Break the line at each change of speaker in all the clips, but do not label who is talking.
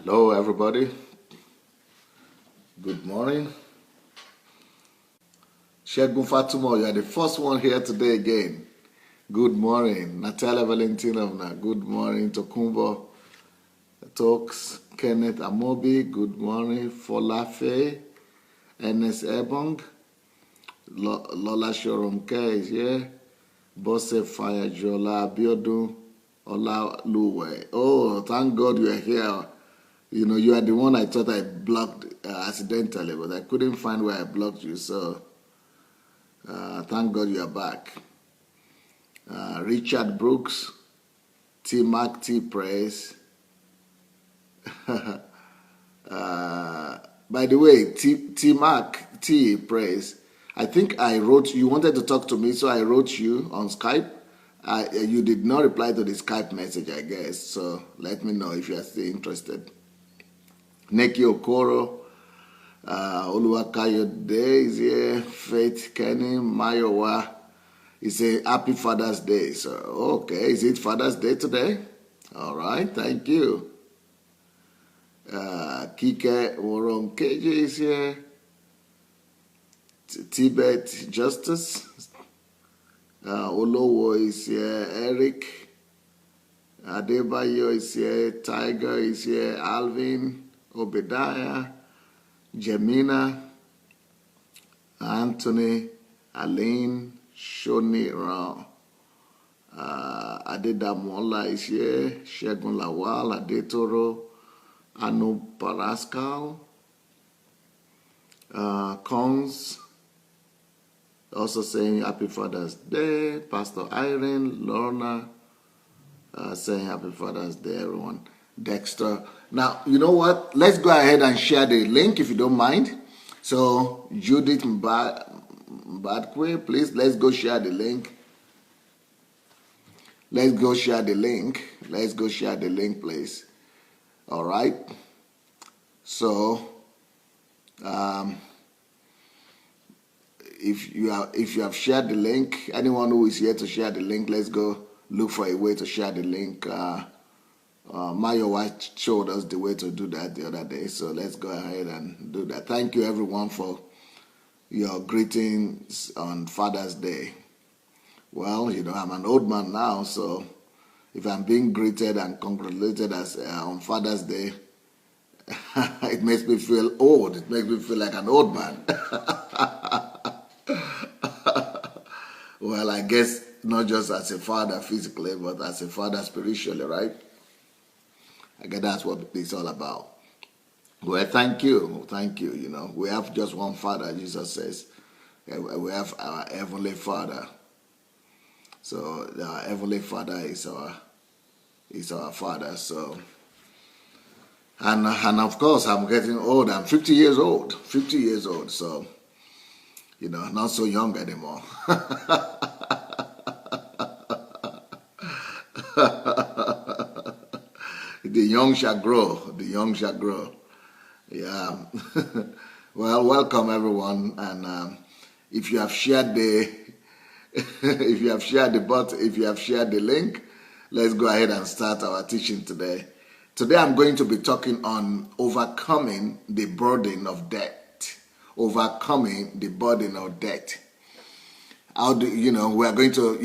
Hello, everybody. Good morning. Shegun Fatumo, you are the first one here today again. Good morning. Natalia Valentinovna, good morning. Tokumbo Talks, Kenneth Amobi, good morning. Folafe, Ernest Ebong, Lola Shoromke is here. Bose Fayajola Abiodun, Ola Luwe. Oh, thank God you are here. You know, you are the one I thought I blocked accidentally, but I couldn't find where I blocked you. So, thank God you are back. Richard Brooks, T. Mark T. Praise. By the way, T. Mark T. Praise. I think I wrote, you wanted to talk to me, so I wrote you on Skype. You did not reply to the Skype message, I guess. So, let me know if you are still interested. Neki Okoro, Oluwakayode is here. Faith Kenny, Mayowa is saying Happy Father's Day. So, okay, is it Father's Day today? All right, thank you. Kike Woronkeje is here. Tibet Justice. Olowo is here. Eric. Adebayo is here. Tiger is here. Alvin. Obadiah, Jemina, Anthony, Aline, Shoni Rao, Adedamola is here, Shegun Lawal, Adetoro, Anu Paraskal, Cons, also saying Happy Father's Day, Pastor Irene, Lorna, saying Happy Father's Day, everyone. Dexter. Now, you know what? Let's go ahead and share the link if you don't mind. So, Judith Badkwe, please, let's go share the link. Let's go share the link. Let's go share the link, please. All right. So, if you have shared the link, anyone who is here to share the link, let's go look for a way to share the link. Mayo White showed us the way to do that the other day, so let's go ahead and do that. Thank you, everyone, for your greetings on Father's Day. Well, you know, I'm an old man now, so if I'm being greeted and congratulated as on Father's Day, it makes me feel old. It makes me feel like an old man. Well, I guess not just as a father physically, but as a father spiritually, right? I guess that's what it's all about. Well, thank you. Thank you. You know, we have just one Father, Jesus says. We have our Heavenly Father. So our Heavenly Father is our Father. So, and of course, I'm getting old. I'm 50 years old. 50 years old. So, you know, not so young anymore. The young shall grow. The young shall grow. Yeah. Well, welcome everyone. And if you have shared the, if you have shared the link, let's go ahead and start our teaching today. Today, I'm going to be talking on overcoming the burden of debt. Overcoming the burden of debt. How do we are going to,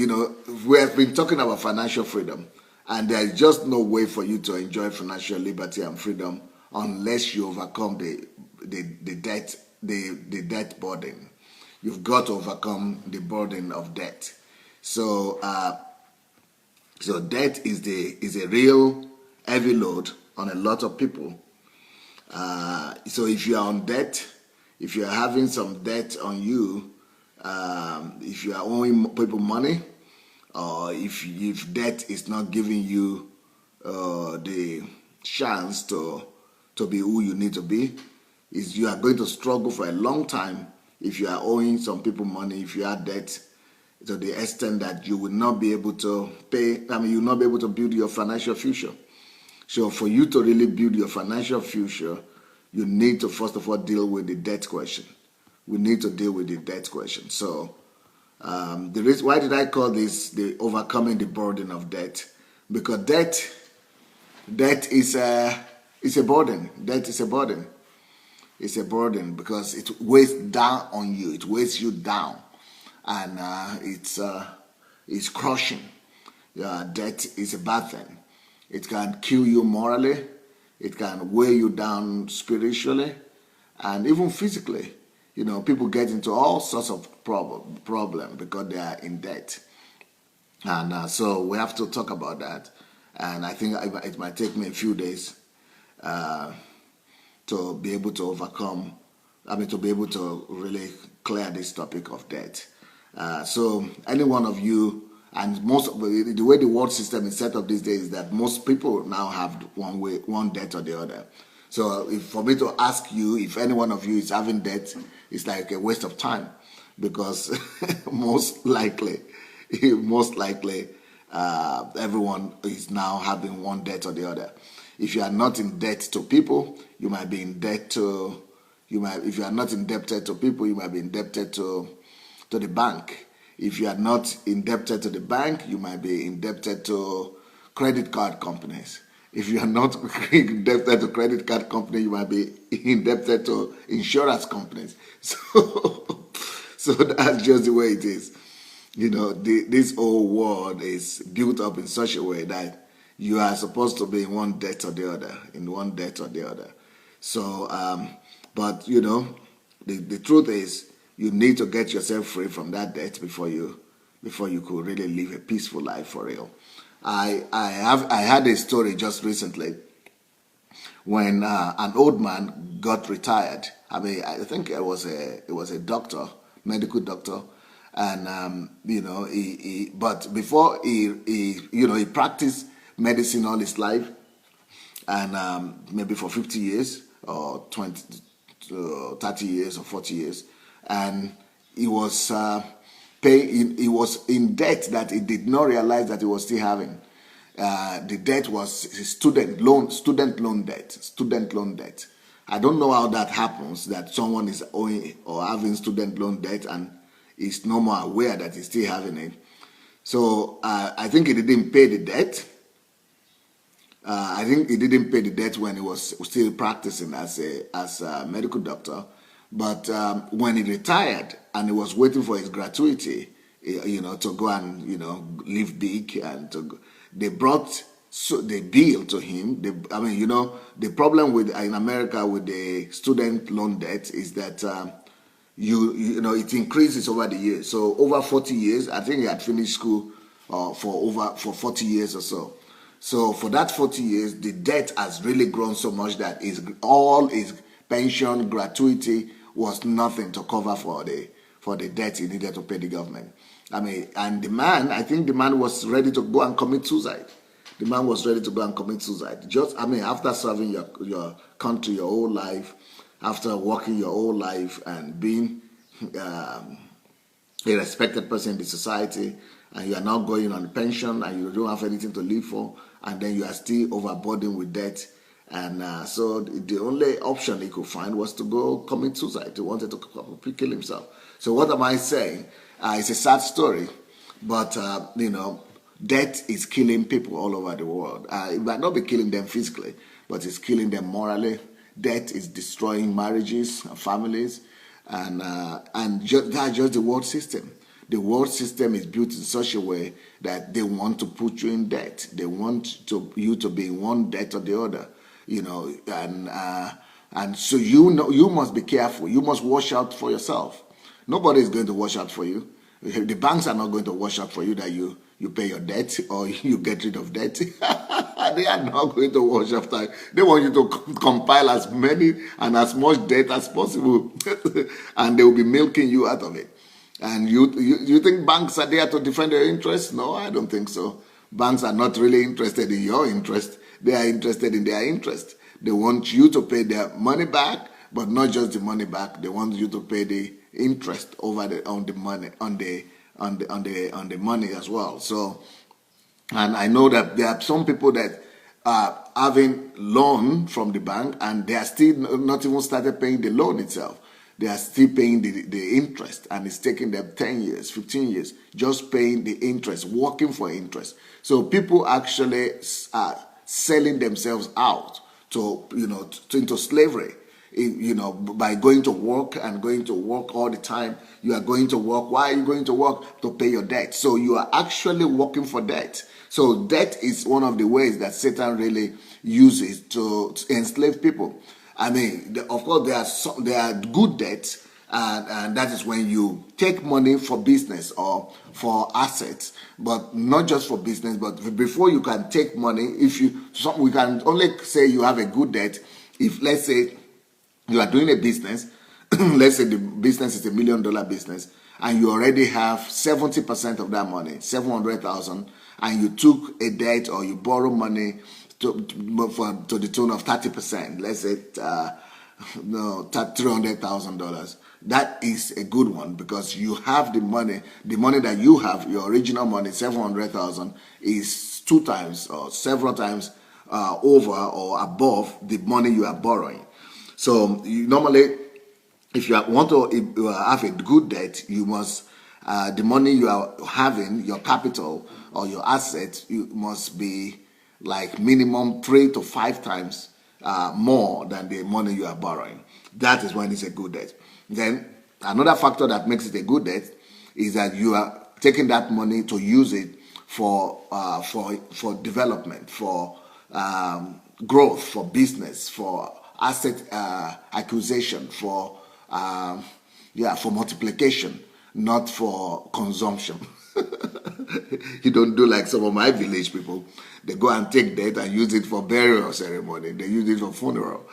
we have been talking about financial freedom. And there is just no way for you to enjoy financial liberty and freedom unless you overcome the debt burden. You've got to overcome the burden of debt. So debt is a real heavy load on a lot of people. So if you are on debt, if you are having some debt on you, if you are owing people money, or if debt is not giving you the chance to be who you need to be, you are going to struggle for a long time if you are owing some people money, if you have debt to the extent that you will not be able to pay, you will not be able to build your financial future. So for you to really build your financial future, you need to first of all deal with the debt question. We need to deal with the debt question. So the reason why did I call this the overcoming the burden of debt? Because debt is It's a burden. Debt is a burden. It's a burden because it weighs down on you. It weighs you down, and it's crushing. Debt is a bad thing. It can kill you morally. It can weigh you down spiritually, and even physically. You know, people get into all sorts of problem because they are in debt, and so we have to talk about that. And I think it might take me a few days to be able to overcome. I mean, to be able to really clear this topic of debt. So, any one of you, and the way the world system is set up these days is that most people now have one debt or the other. So for me to ask you if any one of you is having debt, it's like a waste of time, because most likely, everyone is now having one debt or the other. If you are not in debt to people, you might be in debt to. If you are not indebted to people, you might be indebted to the bank. If you are not indebted to the bank, you might be indebted to credit card companies. If you are not indebted to credit card company, you might be indebted to insurance companies. So that's just the way it is. You know, this whole world is built up in such a way that you are supposed to be in one debt or the other. So, but you know, the truth is, you need to get yourself free from that debt before you could really live a peaceful life for real. I had a story just recently when an old man got retired. I mean, I think it was a doctor, medical doctor, and but before he practiced medicine all his life, and maybe for 50 years or 20, 30 years or 40 years, and he was he was in debt that he did not realize that he was still having. The debt was student loan debt. I don't know how that happens, that someone is owing or having student loan debt and is no more aware that he's still having it. So I think he didn't pay the debt. I think he didn't pay the debt when he was still practicing as a medical doctor. But when he retired and he was waiting for his gratuity, to go and live big, and they brought the bill to him. The problem in America with the student loan debt is that it increases over the years. So over 40 years, I think he had finished school for 40 years or so. So for that 40 years, the debt has really grown so much that all his pension, gratuity was nothing to cover for the debt he needed to pay the government. I mean, and I think the man was ready to go and commit suicide. After serving your country your whole life, after working your whole life and being a respected person in the society, and you are now going on pension and you don't have anything to live for, and then you are still overburdened with debt. And so the only option he could find was to go commit suicide. He wanted to kill himself. So what am I saying? It's a sad story, but debt is killing people all over the world. It might not be killing them physically, but it's killing them morally. Debt is destroying marriages and families, and that's just the world system. The world system is built in such a way that they want to put you in debt. They want you to be in one debt or the other. And so you must be careful. You must watch out for yourself. Nobody is going to watch out for you. The banks are not going to watch out for you that you pay your debt or you get rid of debt. They are not going to watch after you. They want you to compile as many and as much debt as possible, and they will be milking you out of it. And you think banks are there to defend your interests? No, I don't think so. Banks are not really interested in your interest. They are interested in their interest. They want you to pay their money back, but not just the money back. They want you to pay the interest on the money as well. So, and I know that there are some people that are having loan from the bank and they are still not even started paying the loan itself. They are still paying the interest, and it's taking them 10 years, 15 years, just paying the interest, working for interest. So people actually are selling themselves out to, into slavery. By going to work all the time. You are going to work. Why are you going to work? To pay your debt. So you are actually working for debt. So debt is one of the ways that Satan really uses to enslave people. I mean, of course, there are good debts, and that is when you take money for business or for assets, but not just for business. But before you can take money, we can only say you have a good debt if, let's say, you are doing a business. Let's say the business is $1 million business, and you already have 70% of that money, 700,000, and you took a debt or you borrow money to the tune of 30%. Let's say $300,000. That is a good one, because you have the money that you have, your original money, 700,000, is 2 times or several times over or above the money you are borrowing. So normally, if you want to have a good debt, you must, the money you are having, your capital or your assets, you must be like minimum 3 to 5 times more than the money you are borrowing. That is when it's a good debt. Then another factor that makes it a good debt is that you are taking that money to use it for development, for growth, for business, for asset acquisition, for multiplication, not for consumption. You don't do like some of my village people. They go and take debt and use it for burial ceremony. They use it for funeral.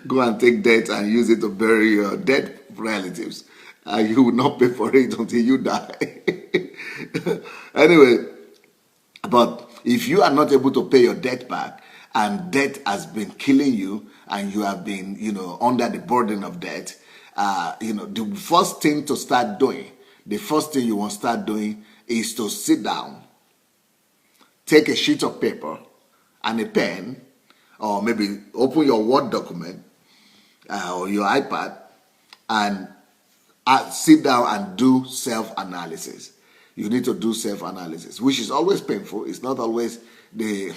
Go and take debt and use it to bury your dead relatives. You will not pay for it until you die. Anyway, but if you are not able to pay your debt back, and debt has been killing you, and you have been, under the burden of debt, the first thing to start doing, the first thing you want to start doing is to sit down, take a sheet of paper and a pen, or maybe open your Word document or your iPad, and sit down and do self-analysis. You need to do self-analysis, which is always painful. It's not always the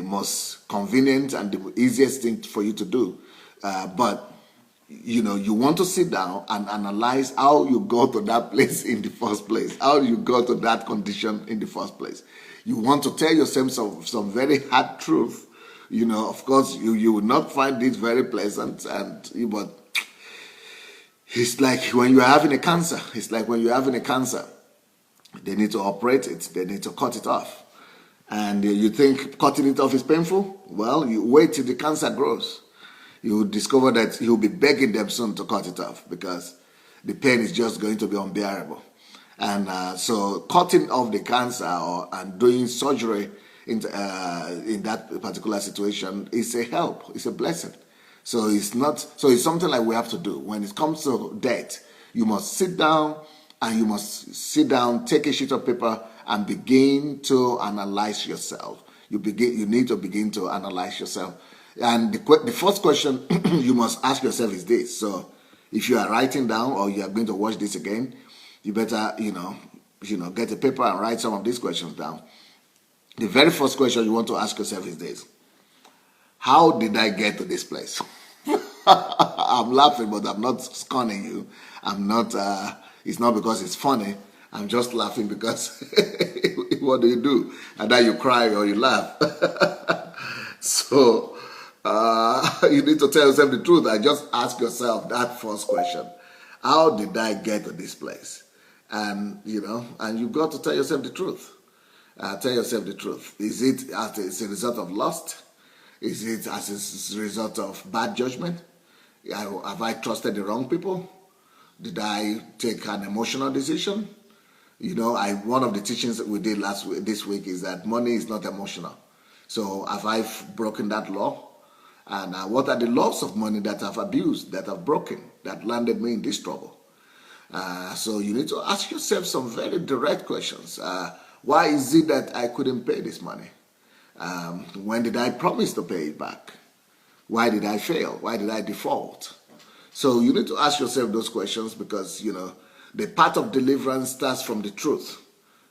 most convenient and the easiest thing for you to do. But you want to sit down and analyze how you got to that place in the first place, how you got to that condition in the first place. You want to tell yourself some very hard truth. Of course, you will not find this very pleasant, but it's like when you're having a cancer. They need to operate it. They need to cut it off. And you think cutting it off is painful? Well, you wait till the cancer grows. You will discover that you'll be begging them soon to cut it off, because the pain is just going to be unbearable. And so cutting off the cancer and doing surgery in that particular situation is a help. It's a blessing. So it's something like we have to do. When it comes to debt, you must sit down, take a sheet of paper and begin to analyze yourself. You need to begin to analyze yourself. And the first question you must ask yourself is this. So if you are writing down, or you are going to watch this again, you better, get a paper and write some of these questions down. The very first question you want to ask yourself is this: how did I get to this place? I'm laughing, but I'm not scorning you. It's not because it's funny. I'm just laughing because what do you do? Either you cry or you laugh. So you need to tell yourself the truth. I just ask yourself that first question: how did I get to this place? And you've got to tell yourself the truth. Tell yourself the truth. Is it as a result of lust? Is it as a result of bad judgment? Have I trusted the wrong people? Did I take an emotional decision? One of the teachings that we did this week is that money is not emotional. So have I broken that law? And what are the laws of money that I've abused, that I've broken, that landed me in this trouble? So you need to ask yourself some very direct questions. Why is it that I couldn't pay this money? When did I promise to pay it back? Why did I fail? Why did I default? So you need to ask yourself those questions, because, the path of deliverance starts from the truth.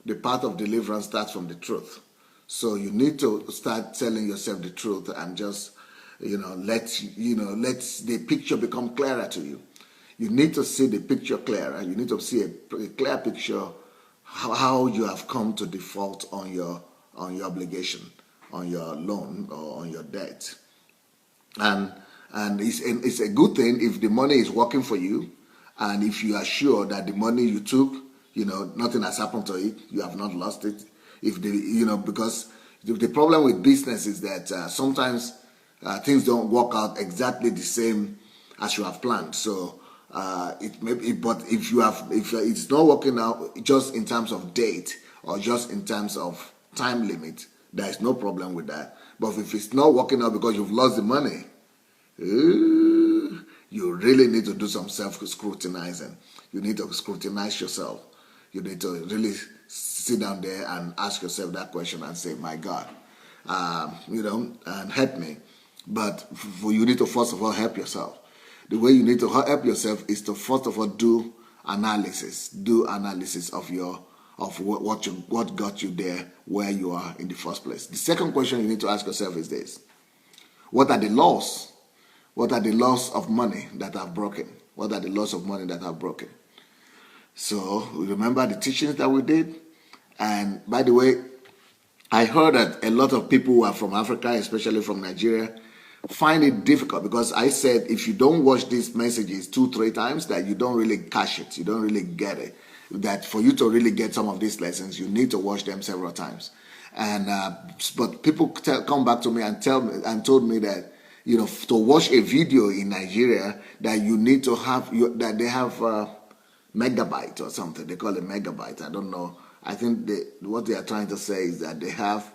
The path of deliverance starts from the truth. So you need to start telling yourself the truth and just, let the picture become clearer to you. You need to see the picture clearer. You need to see a clear picture how you have come to default on your obligation, on your loan or on your debt. And it's a good thing if the money is working for you, and if you are sure that the money you took, nothing has happened to it, you have not lost it. Because the problem with business is that sometimes things don't work out exactly the same as you have planned. So but if it's not working out just in terms of date or just in terms of time limit, there is no problem with that. But if it's not working out because you've lost the money, you really need to do some self-scrutinizing. You need to scrutinize yourself. You need to really sit down there and ask yourself that question and say, my God, and help me. But you need to first of all help yourself. The way you need to help yourself is to first of all do analysis of what got you there where you are in the first place. The second question you need to ask yourself is this: what are the laws? What are the laws of money that I've broken? What are the laws of money that I've broken? So remember the teachings that we did. And by the way, I heard that a lot of people who are from Africa, especially from Nigeria, find it difficult because I said if you don't watch these messages 2-3 times, that you don't really catch it, you don't really get it. That for you to really get some of these lessons, you need to watch them several times. And but people come back to me and told me that to watch a video in Nigeria, that you need to have that they have megabyte or something. They call it megabyte. I don't know. I think what they are trying to say is that they have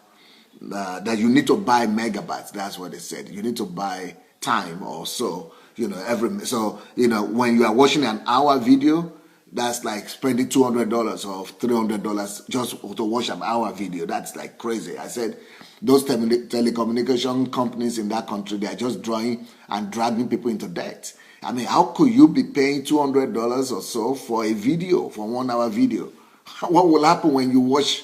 that you need to buy megabytes. That's what they said. You need to buy time or so. When you are watching an hour video, that's like spending $200 or $300 just to watch an hour video. That's like crazy. I said those telecommunication companies in that country, they are just drawing and dragging people into debt. I mean, how could you be paying $200 or so for a video, for 1 hour video? What will happen when you watch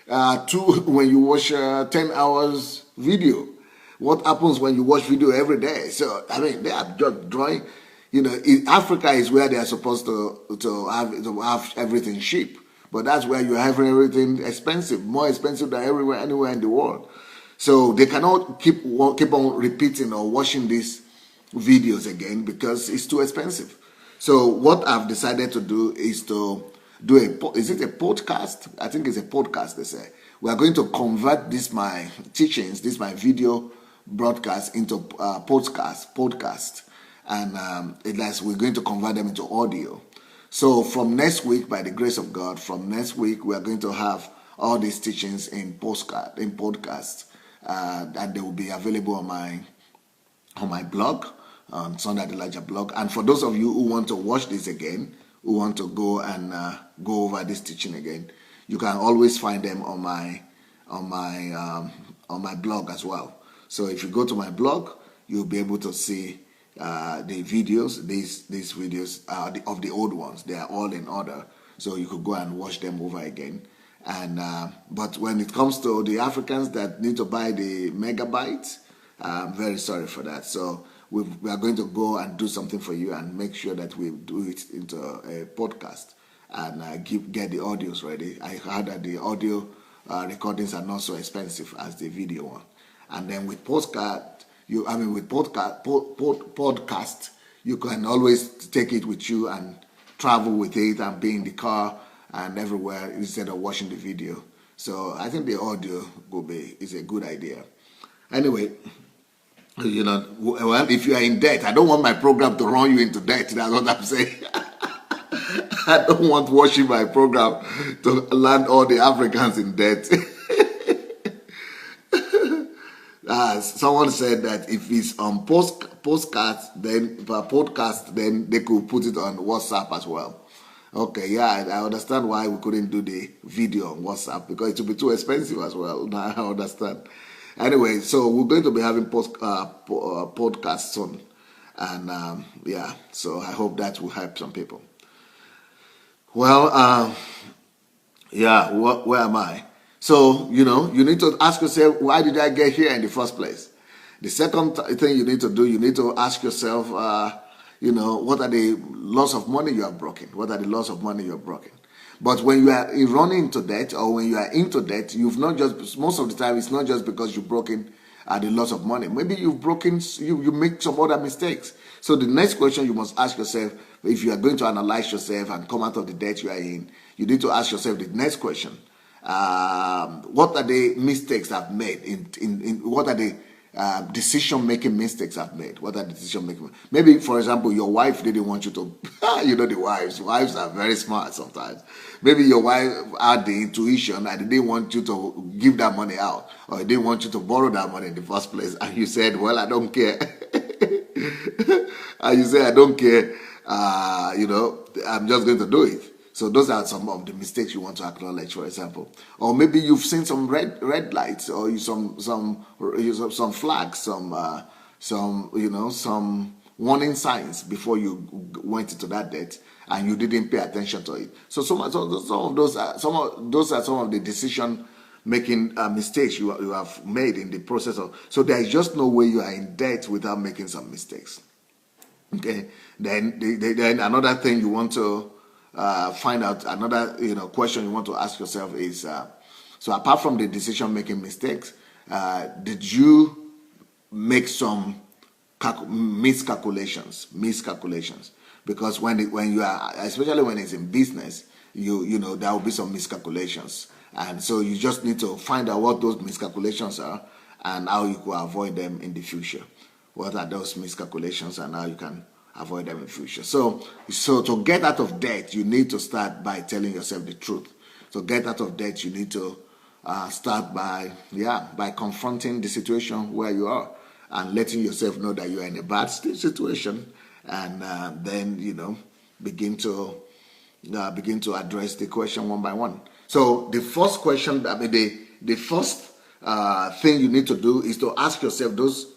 10 hours video? What happens when you watch video every day? So I mean, they are just drawing. Africa is where they are supposed to have everything cheap, but that's where you have everything expensive, more expensive than anywhere in the world. So they cannot keep on repeating or watching these videos again because it's too expensive. So what I've decided to do is to do is it a podcast? I think it's a podcast, they say. We are going to convert my teachings, my video broadcast into podcast. And we're going to convert them into audio. So from next week, by the grace of God, we are going to have all these teachings in podcast, and they will be available on my blog, on Sandey Adelajah blog. And for those of you who want to watch this again, who want to go and go over this teaching again, you can always find them on my blog as well. So if you go to my blog, you'll be able to see the videos. These videos of the old ones, they are all in order, so you could go and watch them over again. And but when it comes to the Africans that need to buy the megabytes, I'm very sorry for that. So we are going to go and do something for you and make sure that we do it into a podcast and get the audios ready. I heard that the audio recordings are not so expensive as the video one. And then with podcast, you can always take it with you and travel with it and be in the car and everywhere instead of watching the video. So I think the audio is a good idea. Anyway, well, if you are in debt, I don't want my program to run you into debt. That's what I'm saying. I don't want watching my program to land all the Africans in debt. Someone said that if it's on podcast, then they could put it on WhatsApp as well. Okay, yeah, I understand why we couldn't do the video on WhatsApp, because it would be too expensive as well. Now I understand. Anyway, so we're going to be having podcasts soon, and so I hope that will help some people. Well, where am I? So, you need to ask yourself, why did I get here in the first place? The second thing you need to do, you need to ask yourself, what are the loss of money you have broken? What are the loss of money you have broken? But when you are running into debt, or when you are into debt, most of the time, it's not just because you've broken the loss of money. Maybe you've broken, you make some other mistakes. So the next question you must ask yourself, if you are going to analyze yourself and come out of the debt you are in, you need to ask yourself the next question. What are the mistakes I've made? What are the decision-making mistakes I've made? What are the decision-making? Maybe, for example, your wife didn't want you to, the wives are very smart sometimes. Maybe your wife had the intuition and didn't want you to give that money out, or didn't want you to borrow that money in the first place, and you said, well, I don't care. And you say, I don't care, I'm just going to do it. So those are some of the mistakes you want to acknowledge, for example. Or maybe you've seen some red lights, or some flags, some warning signs before you went into that debt, and you didn't pay attention to it. So some of those are some of the decision-making mistakes you have made in the process of. So there is just no way you are in debt without making some mistakes. Okay. Then another thing you want to find out, another question you want to ask yourself is, so apart from the decision-making mistakes, did you make some miscalculations? Because when you are, especially when it's in business, there will be some miscalculations, and so you just need to find out what those miscalculations are and how you can avoid them in the future. What are those miscalculations and how you can avoid them in the future? So to get out of debt, you need to start by telling yourself the truth. To get out of debt, you need to start by confronting the situation where you are and letting yourself know that you are in a bad situation, and then begin to address the question one by one. So the first question, the first thing you need to do is to ask yourself those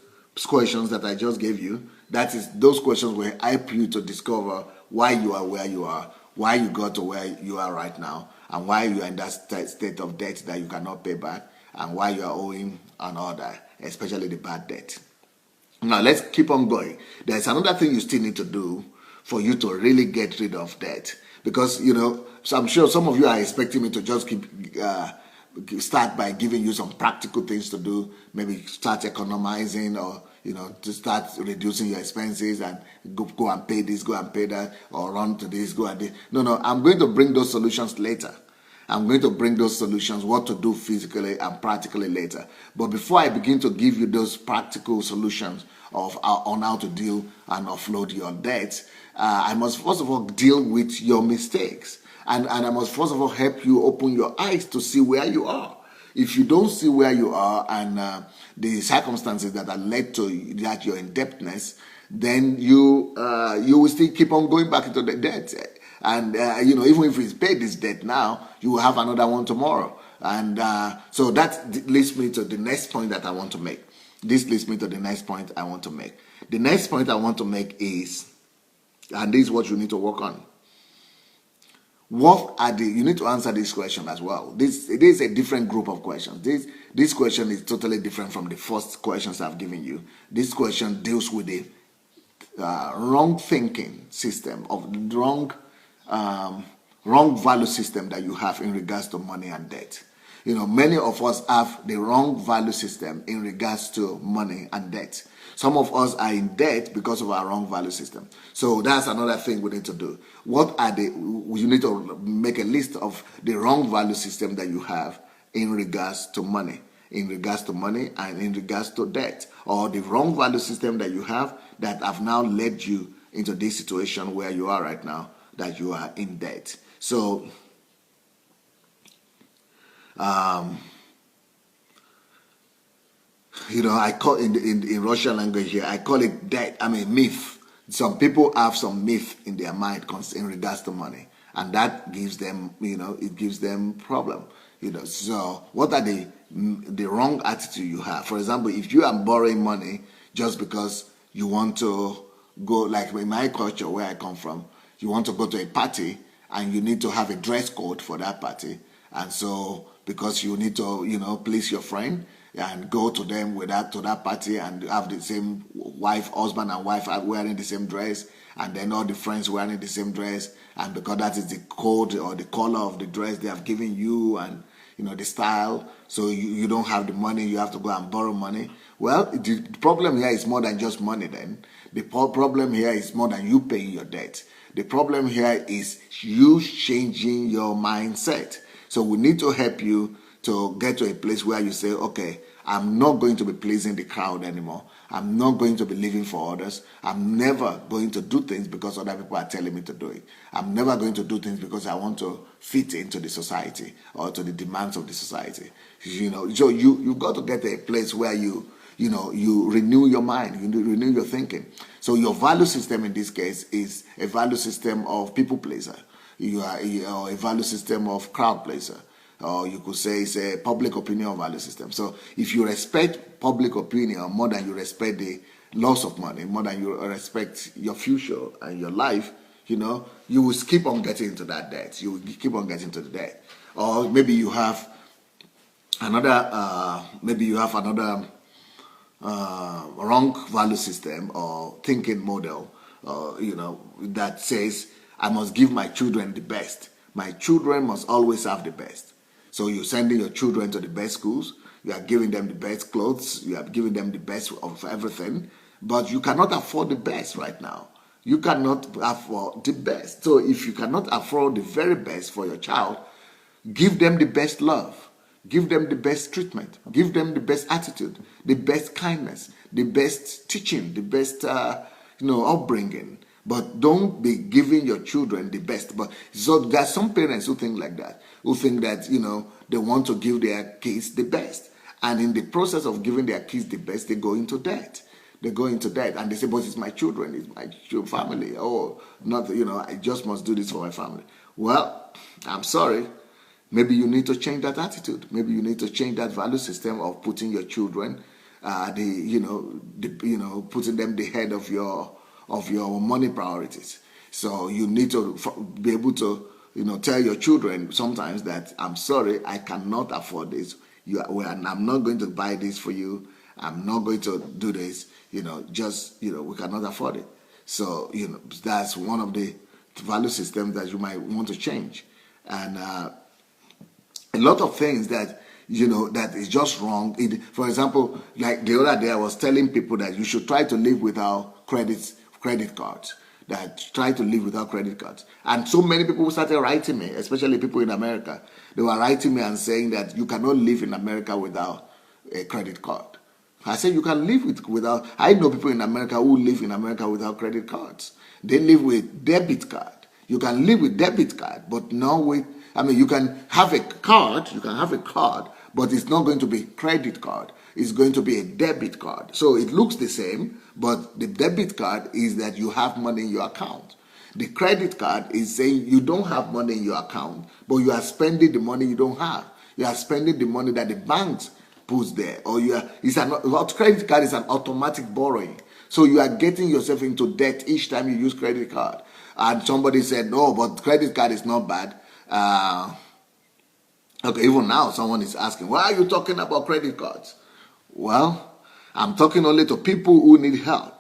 questions that I just gave you. That is, those questions will help you to discover why you are where you are, why you got to where you are right now, and why you are in that state of debt that you cannot pay back, and why you are owing an order, especially the bad debt. Now, let's keep on going. There's another thing you still need to do for you to really get rid of debt. Because, so I'm sure some of you are expecting me to just start by giving you some practical things to do. Maybe start economizing, or to start reducing your expenses and go and pay this, go and pay that, or run to this, go and this. No, I'm going to bring those solutions later. I'm going to bring those solutions, what to do physically and practically later. But before I begin to give you those practical solutions on how to deal and offload your debts, I must first of all deal with your mistakes. And I must first of all help you open your eyes to see where you are. If you don't see where you are and the circumstances that are led to that your indebtedness, then you will still keep on going back into the debt. And even if you pay this debt now, you will have another one tomorrow. And so that leads me to the next point that I want to make. This leads me to the next point I want to make. The next point I want to make is, and this is what you need to work on. You need to answer this question as well. It is a different group of questions. This question is totally different from the first questions I've given you. This question deals with the wrong thinking system, of wrong value system that you have in regards to money and debt. Many of us have the wrong value system in regards to money and debt. Some of us are in debt because of our wrong value system. So that's another thing we need to do. You need to make a list of the wrong value system that you have in regards to money, and in regards to debt, or the wrong value system that you have that have now led you into this situation where you are right now, that you are in debt. So, I call in Russian language here, I call it debt. Myth. Some people have some myth in their mind in regards to money, and that gives them, it gives them problem. So what are the wrong attitude you have? For example, if you are borrowing money just because you want to go, like in my culture where I come from, you want to go to a party and you need to have a dress code for that party, and so because you need to, please your friend and go to them to that party and have the same husband and wife are wearing the same dress, and then all the friends wearing the same dress, and because that is the code or the color of the dress they have given you, and the style, so you don't have the money, you have to go and borrow money. Well, the problem here is more than just money then. The problem here is more than you paying your debt. The problem here is you changing your mindset. So we need to help you to get to a place where you say, okay, I'm not going to be pleasing the crowd anymore. I'm not going to be living for others. I'm never going to do things because other people are telling me to do it. I'm never going to do things because I want to fit into the society or to the demands of the society. So you've got to get to a place where you renew your mind, you renew your thinking. So your value system in this case is a value system of people pleaser. You are a value system of crowd pleaser. Or you could say it's a public opinion value system. So if you respect public opinion more than you respect the loss of money, more than you respect your future and your life, you will keep on getting into that debt. You will keep on getting into the debt. Or maybe you have another wrong value system or thinking model, that says I must give my children the best. My children must always have the best. So you're sending your children to the best schools, you are giving them the best clothes, you are giving them the best of everything, but you cannot afford the best right now. You cannot afford the best. So if you cannot afford the very best for your child, give them the best love, give them the best treatment, give them the best attitude, the best kindness, the best teaching, the best upbringing. But don't be giving your children the best. But so there are some parents who think like that, who think that they want to give their kids the best, and in the process of giving their kids the best, they go into debt. They go into debt, and they say, "But it's my children, it's my family. Oh, not I just must do this for my family." Well, I'm sorry. Maybe you need to change that attitude. Maybe you need to change that value system of putting your children, putting them the head of your money priorities. So you need to be able to, tell your children sometimes that I'm sorry, I cannot afford this. I'm not going to buy this for you. I'm not going to do this. We cannot afford it. So that's one of the value systems that you might want to change, and a lot of things that that is just wrong. For example, like the other day, I was telling people that you should try to live without credit cards. That try to live without credit cards. And so many people started writing me, especially people in America. They were writing me and saying that you cannot live in America without a credit card. I said you can live without. I know people in America who live in America without credit cards. They live with debit card. You can live with debit card, but not with. You can have a card. You can have a card, but it's not going to be credit card. It's going to be a debit card. So it looks the same, but the debit card is that you have money in your account. The credit card is saying you don't have money in your account, but you are spending the money you don't have. You are spending the money that the banks puts there. Or credit card is an automatic borrowing. So you are getting yourself into debt each time you use credit card. And somebody said, no, but credit card is not bad. Okay, even now someone is asking, why are you talking about credit cards? Well, I'm talking only to people who need help.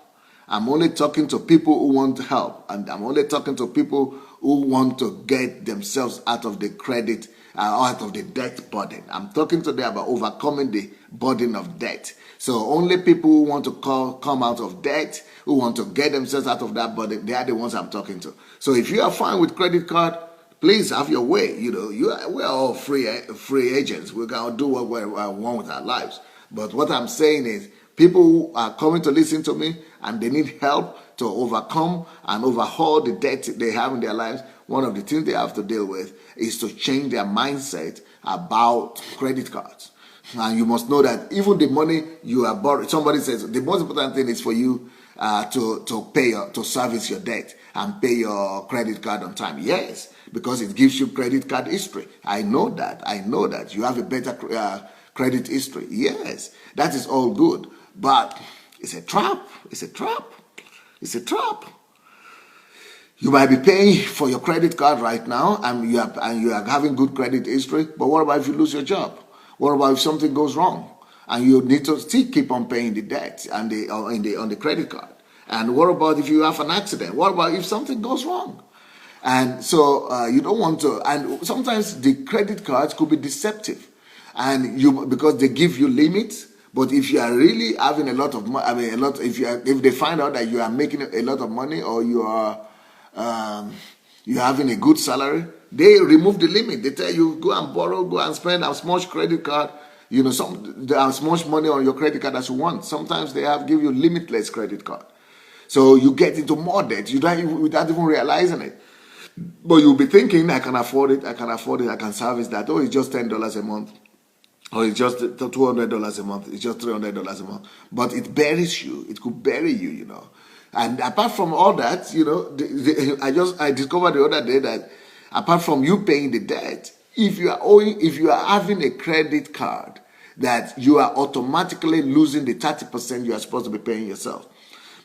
I'm only talking to people who want help. And I'm only talking to people who want to get themselves out of the credit, out of the debt burden. I'm talking to them about overcoming the burden of debt. So only people who want to come out of debt, who want to get themselves out of that burden, they are the ones I'm talking to. So if you are fine with credit card, please have your way. We're all free agents. We can do what we want with our lives. But what I'm saying is, people who are coming to listen to me and they need help to overcome and overhaul the debt they have in their lives, one of the things they have to deal with is to change their mindset about credit cards. And you must know that even the money you are borrowing, somebody says the most important thing is for you to service your debt and pay your credit card on time. Yes, because it gives you credit card history. I know that. You have a better credit history. Yes, that is all good. But it's a trap. It's a trap. You might be paying for your credit card right now, and you are having good credit history. But what about if you lose your job? What about if something goes wrong, and you need to still keep on paying the debt and on the credit card? And what about if you have an accident? What about if something goes wrong? And so you don't want to. And sometimes the credit cards could be deceptive, and because they give you limits. But if you are really having a lot of money, I mean, if they find out that you are making a lot of money, or you're having a good salary, they remove the limit. They tell you, go and borrow, go and spend as much credit card, as much money on your credit card as you want. Sometimes they give you limitless credit card. So you get into more debt without even realizing it. But you'll be thinking, I can afford it, I can service that. Oh, it's just $10 a month. Or it's just $200 a month. It's just $300 a month. But it buries you. It could bury you, And apart from all that, I discovered the other day that apart from you paying the debt, if you are having a credit card, that you are automatically losing the 30% you are supposed to be paying yourself.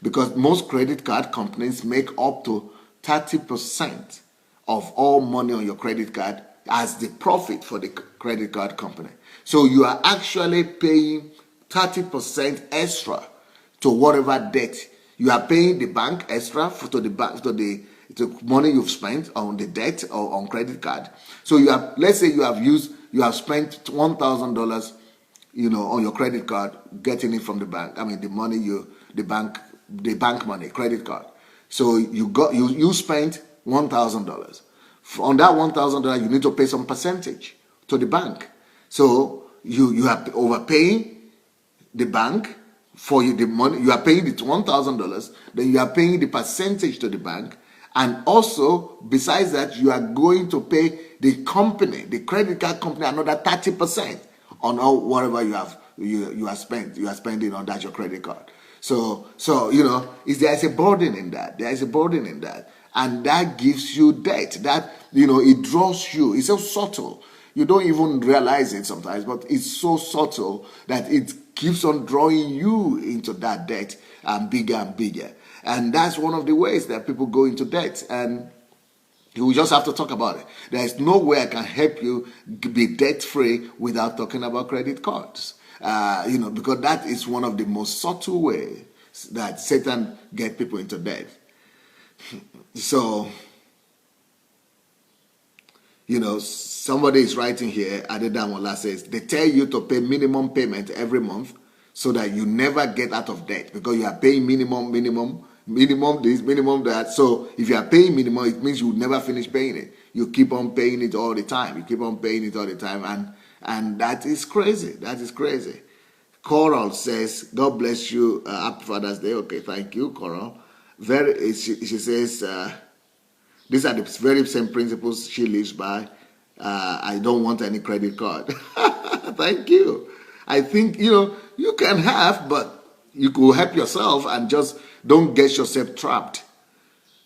Because most credit card companies make up to 30% of all money on your credit card as the profit for the credit card company. So you are actually paying 30% extra to whatever debt. You are paying the bank extra to the money you've spent on the debt or on credit card. So let's say you have spent $1,000, on your credit card, getting it from the bank. I mean, the bank money, credit card. So you spent $1,000. On that $1,000, you need to pay some percentage to the bank. So you are overpaying the bank for the money. You are paying the $1,000, then you are paying the percentage to the bank, and also besides that, you are going to pay the company, the credit card company, another 30% on whatever you are spending on that your credit card. So there is a burden in that. There is a burden in that. And that gives you debt. That, it draws you. It's so subtle. You don't even realize it sometimes, but it's so subtle that it keeps on drawing you into that debt, bigger and bigger. And that's one of the ways that people go into debt. And we just have to talk about it. There is no way I can help you be debt-free without talking about credit cards. Because that is one of the most subtle ways that Satan gets people into debt. So, somebody is writing here, Adelaja says, they tell you to pay minimum payment every month so that you never get out of debt, because you are paying minimum this, minimum that. So if you are paying minimum, it means you will never finish paying it. You keep on paying it all the time. And that is crazy. That is crazy. Coral says, God bless you. Happy Father's Day. Okay, thank you, Coral. She says, these are the very same principles she lives by. I don't want any credit card. Thank you. I think, you can have, but you could help yourself and just don't get yourself trapped.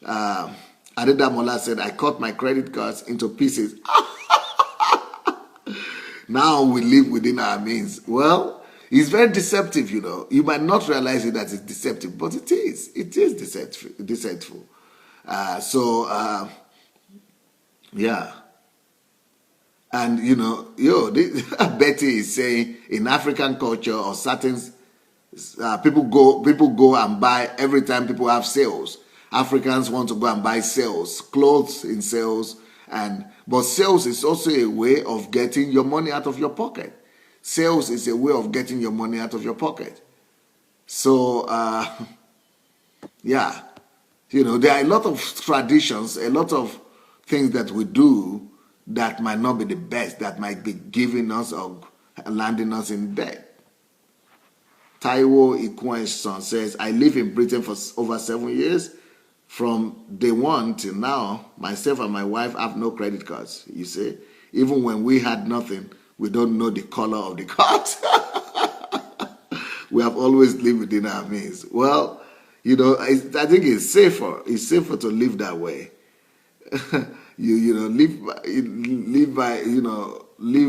Adedamola said, I cut my credit cards into pieces. Now we live within our means. Well, it's very deceptive, You might not realize it that it's deceptive, but it is. It is deceitful. Yeah. And, Betty is saying in African culture or certain people go and buy every time people have sales. Africans want to go and buy sales, clothes in sales, but sales is also a way of getting your money out of your pocket. Sales is a way of getting your money out of your pocket. So, yeah, there are a lot of traditions, a lot of things that we do that might not be the best, that might be giving us or landing us in debt. Taiwo Ikwenson says, I live in Britain for over 7 years. From day one till now, myself and my wife have no credit cards. You see, even when we had nothing, we don't know the color of the cards. We have always lived within our means. Well, I think it's safer. It's safer to live that way. Live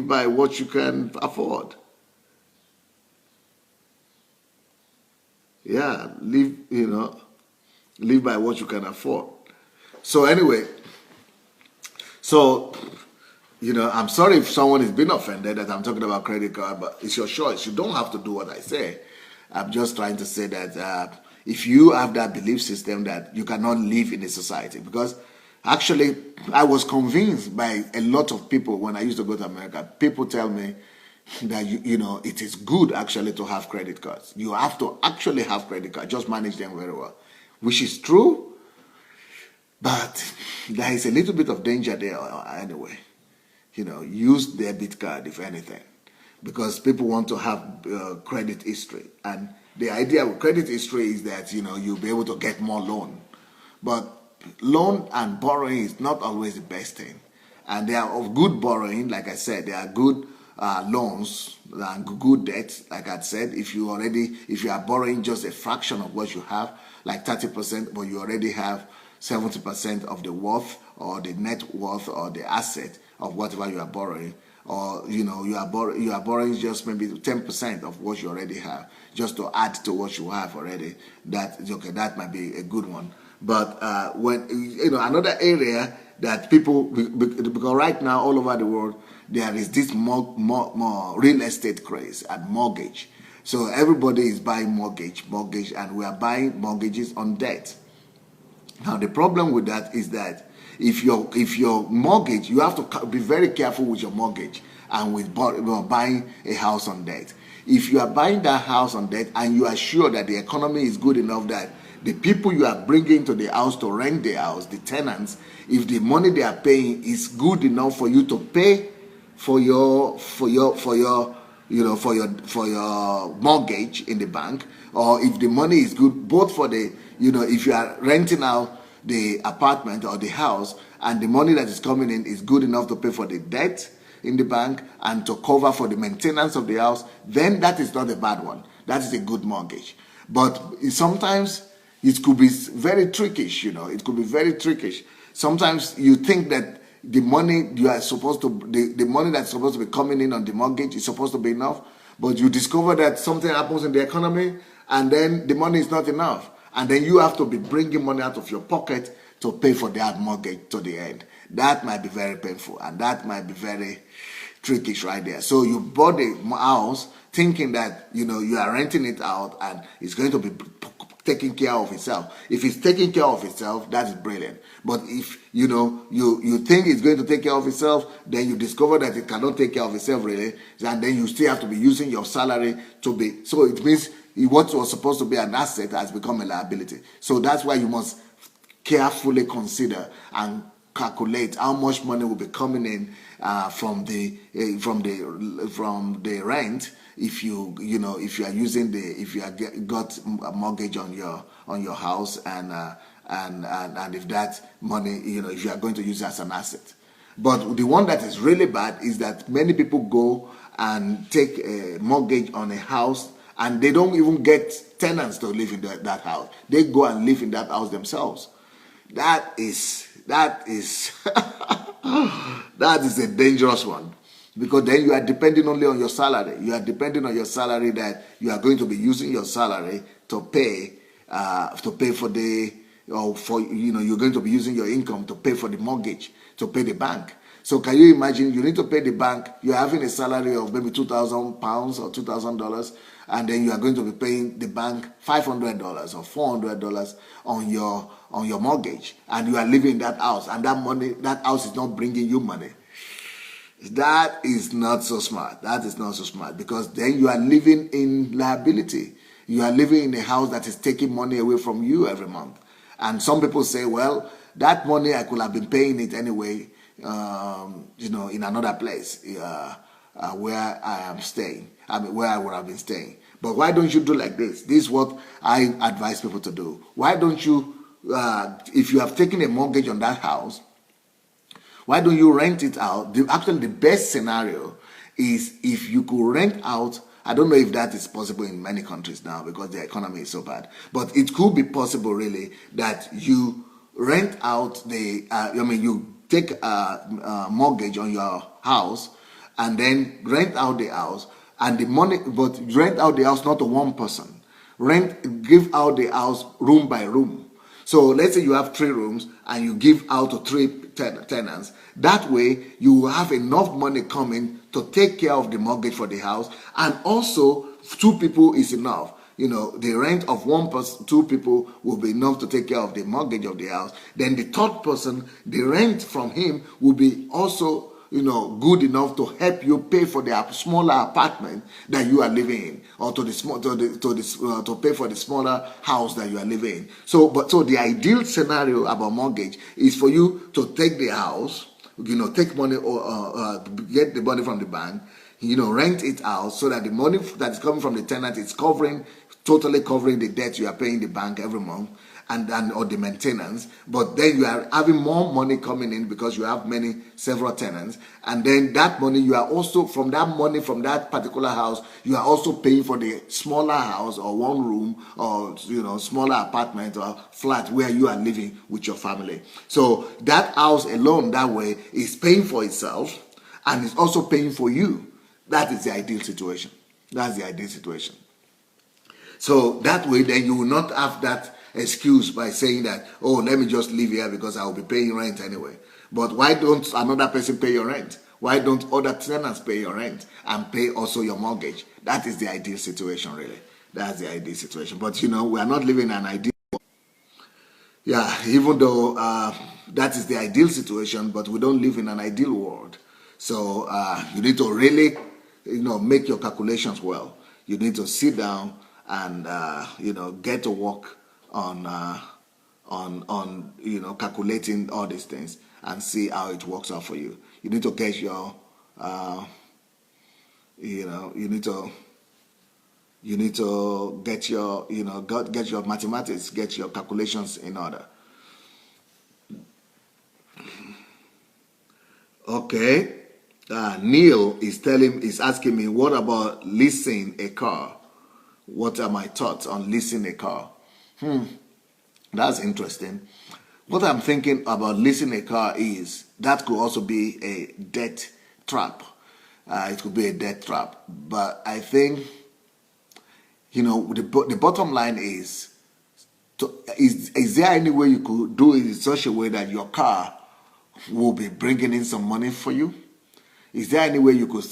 by what you can afford. Yeah, live by what you can afford. So anyway, so, I'm sorry if someone has been offended that I'm talking about credit card, but it's your choice. You don't have to do what I say. I'm just trying to say that if you have that belief system that you cannot live in a society, because actually I was convinced by a lot of people when I used to go to America. People tell me that it is good actually to have credit cards. You have to actually have credit cards, just manage them very well, which is true, but there is a little bit of danger there anyway. Use debit card if anything, because people want to have credit history, and the idea with credit history is that you'll be able to get more loan. But loan and borrowing is not always the best thing, and there are of good borrowing. Like I said, there are good loans and good debt. Like I said, if you are borrowing just a fraction of what you have, like 30%, but you already have 70% of the worth or the net worth or the asset of whatever you are borrowing, or you are borrowing just maybe 10% of what you already have, just to add to what you have already. That might be a good one. But when another area that people, because right now all over the world there is this more real estate craze and mortgage. So everybody is buying mortgage, and we are buying mortgages on debt. Now the problem with that is that if your mortgage, you have to be very careful with your mortgage and with buying a house on debt. If you are buying that house on debt and you are sure that the economy is good enough that the people you are bringing to the house to rent the house, the tenants, if the money they are paying is good enough for you to pay for your mortgage in the bank, or if the money is good both for the if you are renting out the apartment or the house and the money that is coming in is good enough to pay for the debt in the bank and to cover for the maintenance of the house, then that is not a bad one. That is a good mortgage. But sometimes it could be very trickish, it could be very trickish. Sometimes you think that the money you are supposed to, the money that's supposed to be coming in on the mortgage is supposed to be enough, but you discover that something happens in the economy and then the money is not enough. And then you have to be bringing money out of your pocket to pay for that mortgage to the end. That might be very painful, and that might be very tricky right there. So you bought a house thinking that you are renting it out and it's going to be taking care of itself. If it's taking care of itself, that is brilliant. But if you think it's going to take care of itself, then you discover that it cannot take care of itself really, and then you still have to be using your salary to be. So it means what was supposed to be an asset has become a liability. So that's why you must carefully consider and calculate how much money will be coming in from the rent if you are using if you are got a mortgage on your house and if that money if you are going to use it as an asset. But the one that is really bad is that many people go and take a mortgage on a house and they don't even get tenants to live in that house. They go and live in that house themselves. That is that is a dangerous one, because then you are depending only on your salary. You are depending on your salary that you are going to be using your salary to pay for the you're going to be using your income to pay for the mortgage, to pay the bank. So can you imagine, you need to pay the bank, you're having a salary of maybe £2,000 or $2,000, and then you are going to be paying the bank $500 or $400 on your mortgage, and you are living in that house, and that house is not bringing you money. That is not so smart. That is not so smart, because then you are living in liability. You are living in a house that is taking money away from you every month. And some people say, well, that money I could have been paying it anyway, in another place where I am staying. Where I would have been staying. But why don't you do like this? This is what I advise people to do. Why don't you, if you have taken a mortgage on that house, why don't you rent it out? Actually, the best scenario is if you could rent out. I don't know if that is possible in many countries now because the economy is so bad. But it could be possible, really, that you rent out you take a mortgage on your house and then rent out the house, and the money, but rent out the house not to one person. Give out the house room by room. So let's say you have 3 rooms and you give out to 3 tenants. That way, you will have enough money coming to take care of the mortgage for the house, and also 2 people is enough. The rent of 1 person, 2 people will be enough to take care of the mortgage of the house. Then the 3rd person, the rent from him will be also, good enough to help you pay for the smaller apartment that you are living in, or to pay for the smaller house that you are living in. So the ideal scenario about mortgage is for you to take the house, take money or get the money from the bank, rent it out, so that the money that is coming from the tenant is totally covering the debt you are paying the bank every month, or the maintenance. But then you are having more money coming in because you have several tenants, and then that money, you are also, from that particular house, you are also paying for the smaller house, or 1 room, or smaller apartment or flat where you are living with your family. So that house alone, that way, is paying for itself, and it's also paying for you. That is the ideal situation. That's the ideal situation. So that way, then you will not have that excuse by saying that, oh, let me just live here because I will be paying rent anyway. But why don't another person pay your rent? Why don't other tenants pay your rent and pay also your mortgage? That is the ideal situation, really. That's the ideal situation. But we are not living an ideal world. Yeah, even though that is the ideal situation, but we don't live in an ideal world. So you need to really, make your calculations well. You need to sit down and get to work on calculating all these things and see how it works out for you. You need to get your you need to get your mathematics, get your calculations in order. Okay. Neil is asking me, what about leasing a car? What are my thoughts on leasing a car? That's interesting. What I'm thinking about leasing a car is that could also be a debt trap. It could be a debt trap. But I think, the bottom line is there any way you could do it in such a way that your car will be bringing in some money for you? Is there any way you could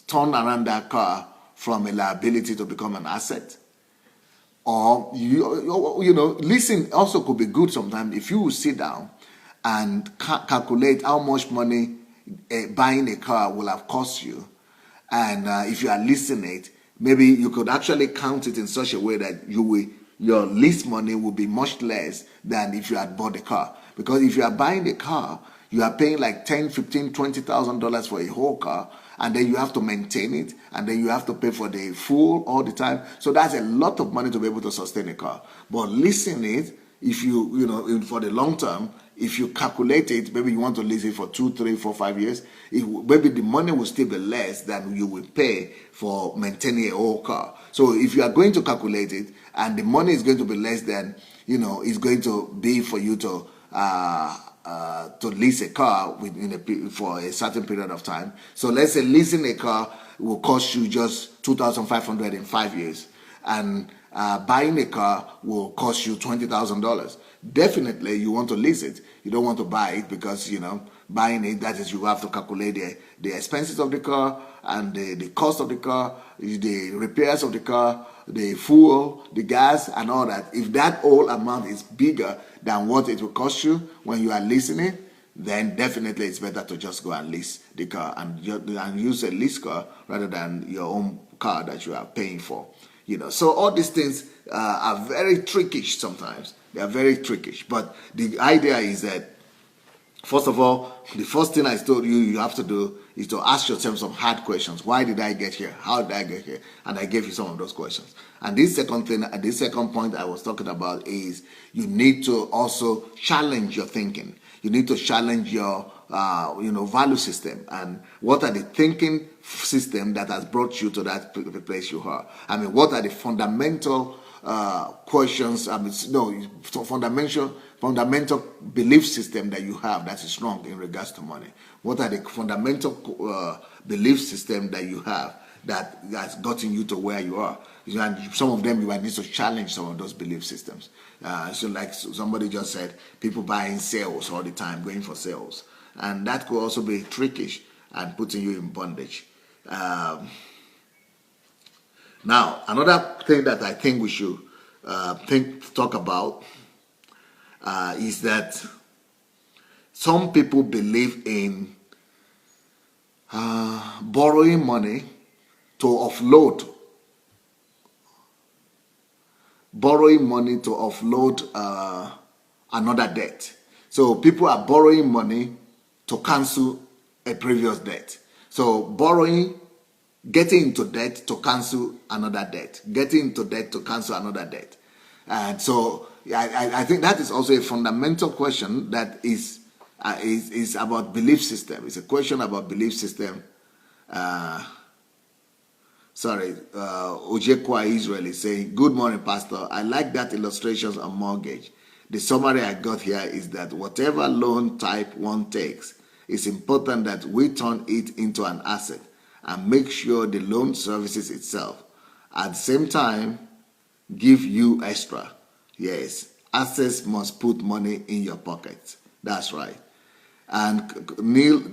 turn around that car from a liability to become an asset? Or leasing also could be good sometimes if you will sit down and calculate how much money buying a car will have cost you, and if you are leasing it, maybe you could actually count it in such a way that your lease money will be much less than if you had bought the car. Because if you are buying the car, you are paying like $10,000, $15,000, $20,000 for a whole car, and then you have to maintain it, and then you have to pay for the fuel all the time. So that's a lot of money to be able to sustain a car. But leasing it, if you for the long term, if you calculate it, maybe you want to lease it for 2, 3, 4, 5 years, maybe the money will still be less than you will pay for maintaining a whole car. So if you are going to calculate it, and the money is going to be less than, it's going to be for you to lease a car for a certain period of time. So let's say leasing a car will cost you just $2,500 in 5 years, and buying a car will cost you $20,000. Definitely, you want to lease it. You don't want to buy it because buying it, that is, you have to calculate the expenses of the car and the cost of the car, the repairs of the car, the fuel, the gas, and all that. If that whole amount is bigger than what it will cost you when you are leasing it, then definitely it's better to just go and lease the car and use a lease car rather than your own car that you are paying for. So all these things are very trickish sometimes. They are very trickish. But the idea is that, first of all, the first thing I told you have to do is to ask yourself some hard questions. Why did I get here? How did I get here? And I gave you some of those questions. And this second point I was talking about is you need to also challenge your thinking. You need to challenge your value system, and what are the thinking system that has brought you to that place you are. I mean, what are the fundamental questions? Fundamental belief system that you have that is wrong in regards to money. What are the fundamental belief system that you have that has gotten you to where you are. And some of them you might need to challenge some of those belief systems. So like somebody just said, people buying sales all the time, going for sales. And that could also be trickish and putting you in bondage. Now, another thing that I think we should talk about is that some people believe in borrowing money to offload another debt. So people are borrowing money to cancel a previous debt. So getting into debt to cancel another debt, getting into debt to cancel another debt. And so I think that is also a fundamental question that is about belief system. It's a question about belief system. Ojekwa Israel is saying, good morning, Pastor. I like that illustrations on mortgage. The summary I got here is that whatever loan type one takes, it's important that we turn it into an asset and make sure the loan services itself. At the same time, give you extra. Yes, assets must put money in your pocket. That's right. And Neil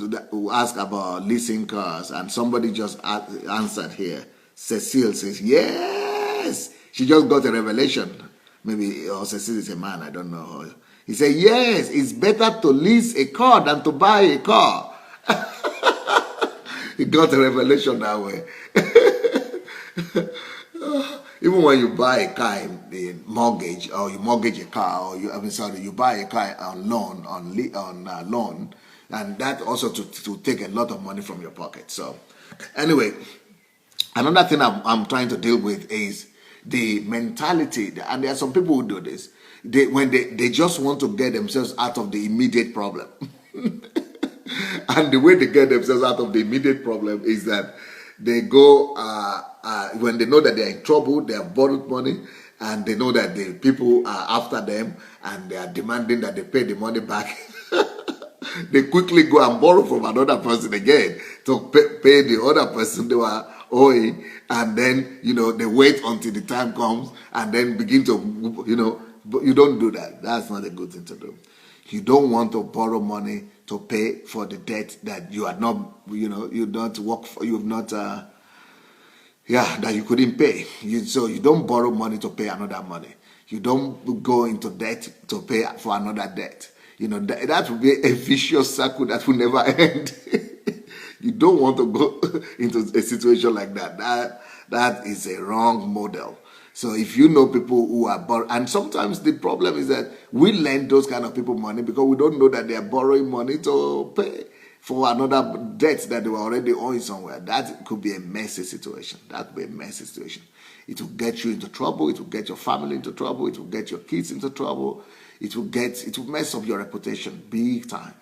asked about leasing cars, and somebody just answered here. Cecile says, yes. She just got a revelation. Maybe, or Cecile is a man, I don't know. He said, yes, it's better to lease a car than to buy a car. He got a revelation that way. Even when you buy a car in mortgage, or you mortgage a car, or you buy a car on loan, loan, and that also to take a lot of money from your pocket. So, anyway, another thing I'm trying to deal with is the mentality, and there are some people who do this. When they just want to get themselves out of the immediate problem. And the way they get themselves out of the immediate problem is that they go, when they know that they're in trouble, they have borrowed money, and they know that the people are after them, and they are demanding that they pay the money back. They quickly go and borrow from another person again to pay the other person they were owing, and then, they wait until the time comes, and then begin to, but you don't do that. That's not a good thing to do. You don't want to borrow money to pay for the debt that you are not, you don't work for, you've not, that you couldn't pay. So you don't borrow money to pay another money. You don't go into debt to pay for another debt. That would be a vicious circle that will never end. You don't want to go into a situation like that. That is a wrong model. So if you know people who are borrowing, and sometimes the problem is that we lend those kind of people money because we don't know that they are borrowing money to pay for another debt that they were already owing somewhere. That could be a messy situation. That could be a messy situation. It will get you into trouble. It will get your family into trouble. It will get your kids into trouble. It will mess up your reputation big time.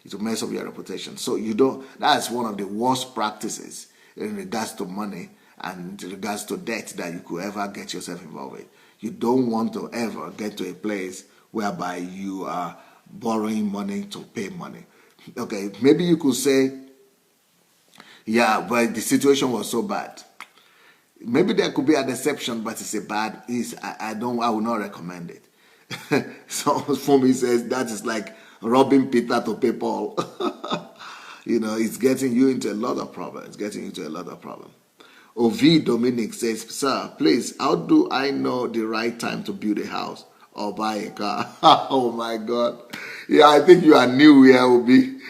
It will mess up your reputation. So that's one of the worst practices in regards to money and in regards to debt that you could ever get yourself involved with. You don't want to ever get to a place whereby you are borrowing money to pay money. Okay, maybe you could say, yeah, but the situation was so bad. Maybe there could be an exception, but it's I will not recommend it. So for me, says that is like robbing Peter to pay Paul. It's getting you into a lot of problems. Ovi Dominic says, sir, please, how do I know the right time to build a house or buy a car? Oh my God. Yeah, I think you are new here, Ovi.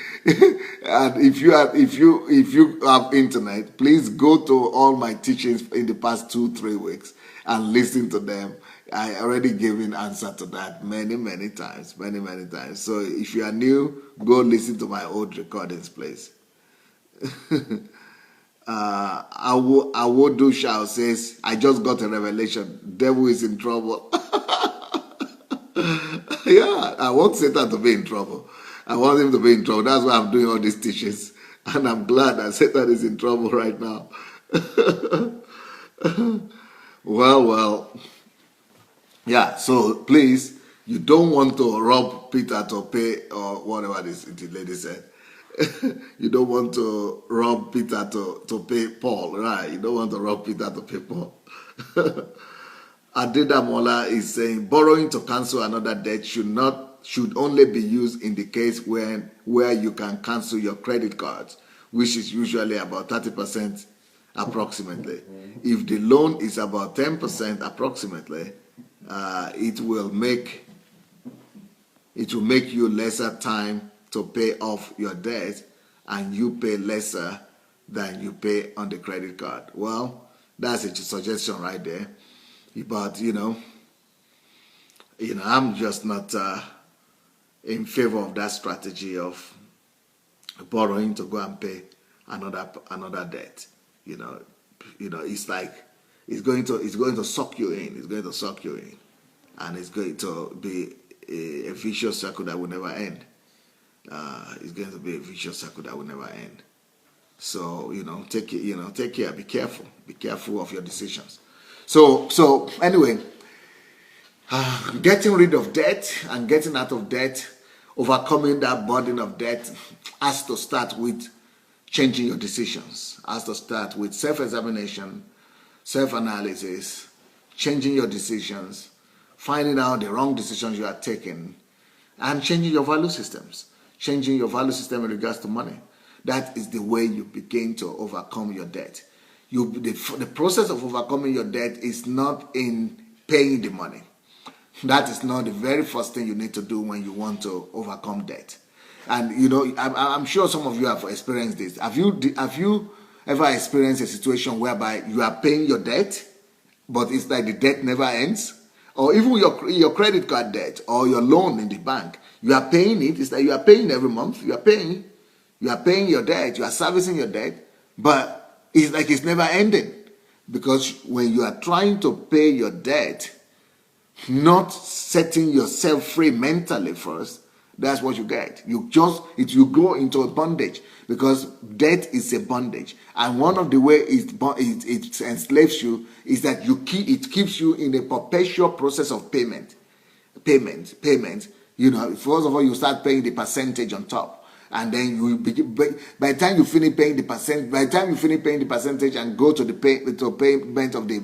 And if you have internet, please go to all my teachings in the past 2-3 weeks and listen to them. I already gave an answer to that many times. So if you are new, go listen to my old recordings, please. Awodu Shao says, I just got a revelation. Devil is in trouble. Yeah, I want Satan to be in trouble. I want him to be in trouble. That's why I'm doing all these teachings. And I'm glad that Satan is in trouble right now. Well. Yeah, so please, you don't want to rob Peter to pay or whatever the lady said. You don't want to rob Peter to pay Paul, right? You don't want to rob Peter to pay Paul. Adedamola is saying borrowing to cancel another debt should only be used in the case where you can cancel your credit cards, which is usually about 30% approximately. If the loan is about 10% approximately, it will make you lesser time to pay off your debt, and you pay lesser than you pay on the credit card. Well, that's a suggestion right there. But I'm just not in favor of that strategy of borrowing to go and pay another debt. It's like it's going to suck you in. It's going to suck you in, and it's going to be a vicious circle that will never end. It's going to be a vicious circle that will never end. So take care. Be careful of your decisions. So anyway, getting rid of debt and getting out of debt, overcoming that burden of debt, has to start with changing your decisions. Has to start with self-examination, self-analysis, changing your decisions, finding out the wrong decisions you are taking, and changing your value systems. Changing your value system in regards to money. That is the way you begin to overcome your debt. The process of overcoming your debt is not in paying the money. That is not the very first thing you need to do when you want to overcome debt. And I'm sure some of you have experienced this. Have you ever experienced a situation whereby you are paying your debt, but it's like the debt never ends? Or even your credit card debt or your loan in the bank, you are paying it. It's like you are paying every month. You are paying your debt. You are servicing your debt, but it's like it's never ending, because when you are trying to pay your debt, not setting yourself free mentally first, that's what you get. You go into a bondage, because debt is a bondage, and one of the ways it enslaves you is that it keeps you in a perpetual process of payment. First of all, you start paying the percentage on top. And then by the time you finish paying the percentage and go to payment of the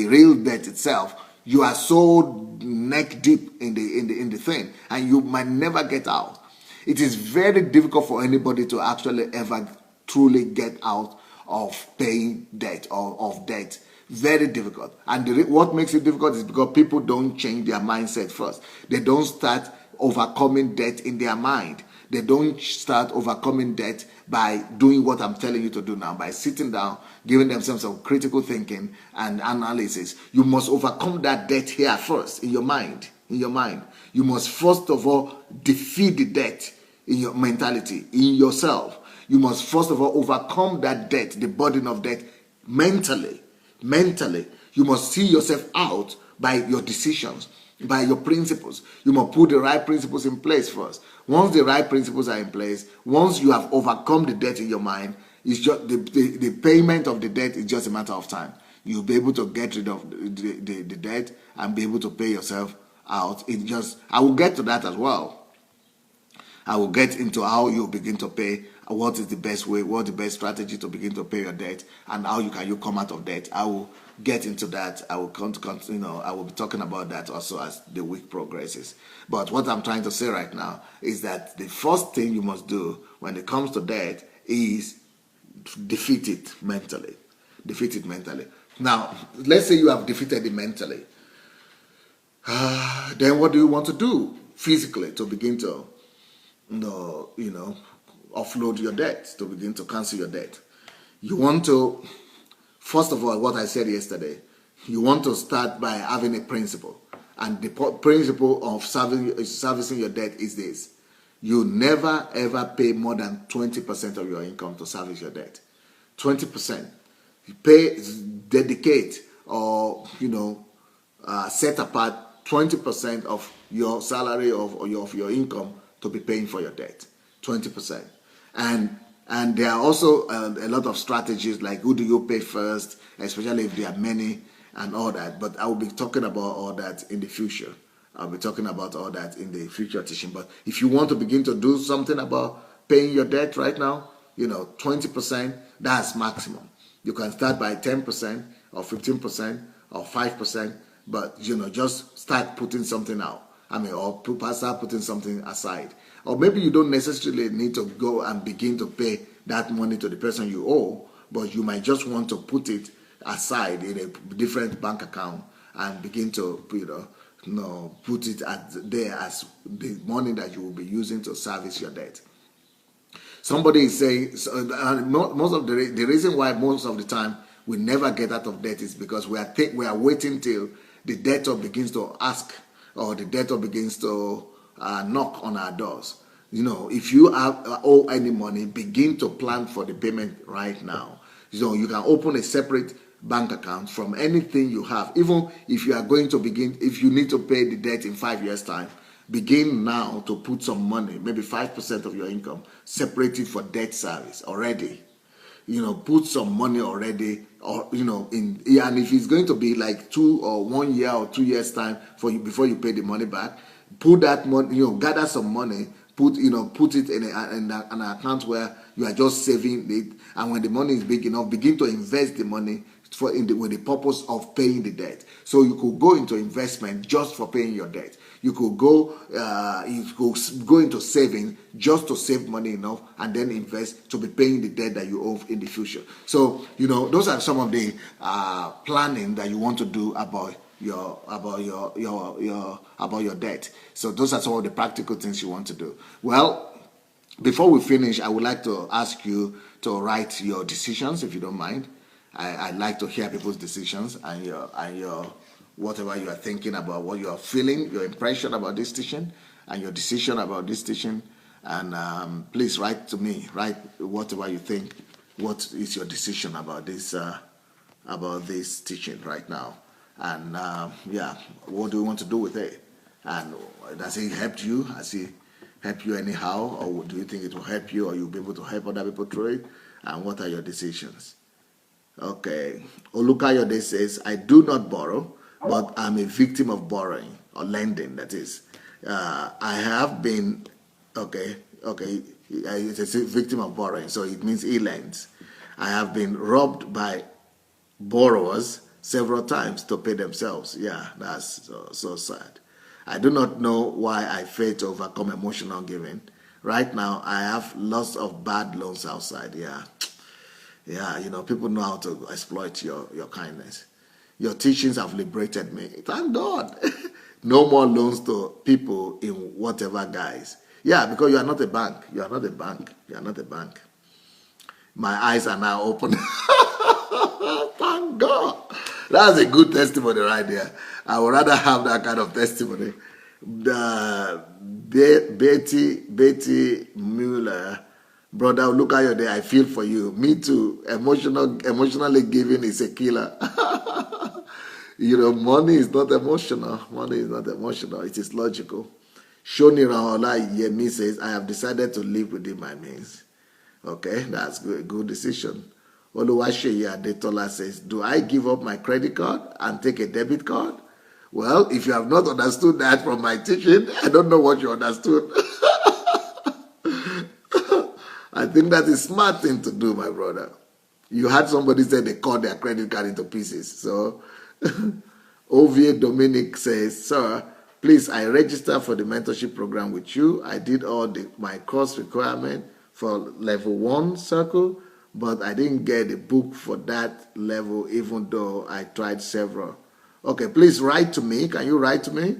real debt itself, you are so neck deep in the thing, and you might never get out. It is very difficult for anybody to actually ever truly get out of paying debt or of debt. Very difficult. And what makes it difficult is because people don't change their mindset first. They don't start overcoming debt in their mind. They don't start overcoming debt by doing what I'm telling you to do now, by sitting down, giving themselves some critical thinking and analysis. You must overcome that debt here first, in your mind. You must first of all defeat the debt in your mentality, in yourself. You must first of all overcome that debt, the burden of debt, mentally. You must see yourself out by your decisions, by your principles. You must put the right principles in place first. Once the right principles are in place, once you have overcome the debt in your mind, it's just the payment of the debt is just a matter of time. You'll be able to get rid of the debt and be able to pay yourself out. I will get to that as well. I will get into how you begin to pay, what is the best way, what the best strategy to begin to pay your debt, and how you come out of debt. I will get into that. I will I will be talking about that also as the week progresses. But what I'm trying to say right now is that the first thing you must do when it comes to debt is defeat it mentally. Now, let's say you have defeated it mentally. Then what do you want to do physically to begin to offload your debt, to begin to cancel your debt? You want to, first of all, what I said yesterday, you want to start by having a principle. And the principle of servicing your debt is this: you never ever pay more than 20% of your income to service your debt. 20%. You dedicate or set apart 20% of your salary of your income to be paying for your debt. 20%. And there are also a lot of strategies, like who do you pay first, especially if there are many and all that. But I will be talking about all that in the future. I'll be talking about all that in the future teaching. But if you want to begin to do something about paying your debt right now, 20%, that's maximum. You can start by 10% or 15% or 5%, but, just start putting something out. Or start putting something aside. Or maybe you don't necessarily need to go and begin to pay that money to the person you owe, but you might just want to put it aside in a different bank account and begin to, put it there as the money that you will be using to service your debt. Somebody is saying, most of the reason why most of the time we never get out of debt is because we are waiting till the debtor begins to ask, or the debtor begins to knock on our doors. If you owe any money, begin to plan for the payment right now. You can open a separate bank account from anything you have. Even if you are going to begin, if you need to pay the debt in 5 years' time, begin now to put some money, maybe 5% of your income, separated for debt service already. Put some money already, or and if it's going to be like 2 or 1 year or 2 years time before you pay the money back, put that money, gather some money, put it in an account where you are just saving it, and when the money is big enough, begin to invest the money with the purpose of paying the debt. So you could go into investment just for paying your debt. You could go into saving just to save money enough and then invest to be paying the debt that you owe in the future. So those are some of the planning that you want to do about your debt. So those are some of the practical things you want to do. Well, before we finish, I would like to ask you to write your decisions, if you don't mind. I'd like to hear people's decisions and your whatever you are thinking about, what you are feeling, your impression about this teaching, and your decision about this teaching. And please write to me. Write whatever you think. What is your decision about this teaching right now? And what do you want to do with it? And does it help you? Has it helped you anyhow, or do you think it will help you, or you'll be able to help other people through it? And what are your decisions? Okay. Olukayode says, I do not borrow, but I'm a victim of borrowing or lending, that is. I have been, it's a victim of borrowing, so it means he lends. I have been robbed by borrowers several times to pay themselves. Yeah, that's so sad. I do not know why I fail to overcome emotional giving. Right now, I have lots of bad loans outside. Yeah, people know how to exploit your kindness. Your teachings have liberated me. Thank God. No more loans to people in whatever guise. Yeah, because you are not a bank. You are not a bank. My eyes are now open. Thank God. That's a good testimony right there. I would rather have that kind of testimony. Betty Mueller, brother, look at you there. I feel for you. Me too. Emotionally giving is a killer. Money is not emotional. Money is not emotional. It is logical. Shoni Rahola Yemi says, I have decided to live within my means. Okay, that's good. Good decision. Oluwaseyi Adetola says, do I give up my credit card and take a debit card? Well, if you have not understood that from my teaching, I don't know what you understood. I think that is a smart thing to do, my brother. You had somebody say they cut their credit card into pieces. So, Ovie Dominic says, sir, please, I registered for the mentorship program with you. I did all my course requirement for level 1 circle, but I didn't get a book for that level, even though I tried several. Okay, please write to me. Can you write to me?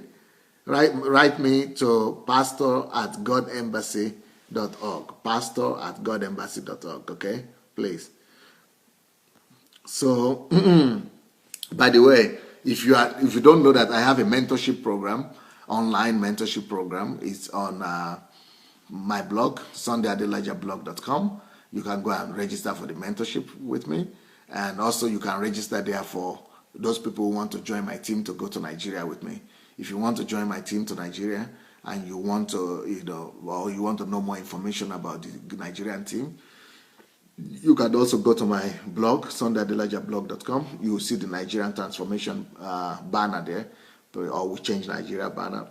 Write me to pastor@godembassy.org. pastor@godembassy.org. Okay, please. So, by the way, if you don't know that I have a mentorship program, online mentorship program, it's on my blog, SandeyAdelajablog.com. You can go and register for the mentorship with me, and also you can register there for those people who want to join my team to go to Nigeria with me. If you want to join my team to Nigeria and you want to, you want to know more information about the Nigerian team, you can also go to my blog, SandeyAdelajablog.com. You will see the Nigerian transformation banner there, or we change Nigeria banner.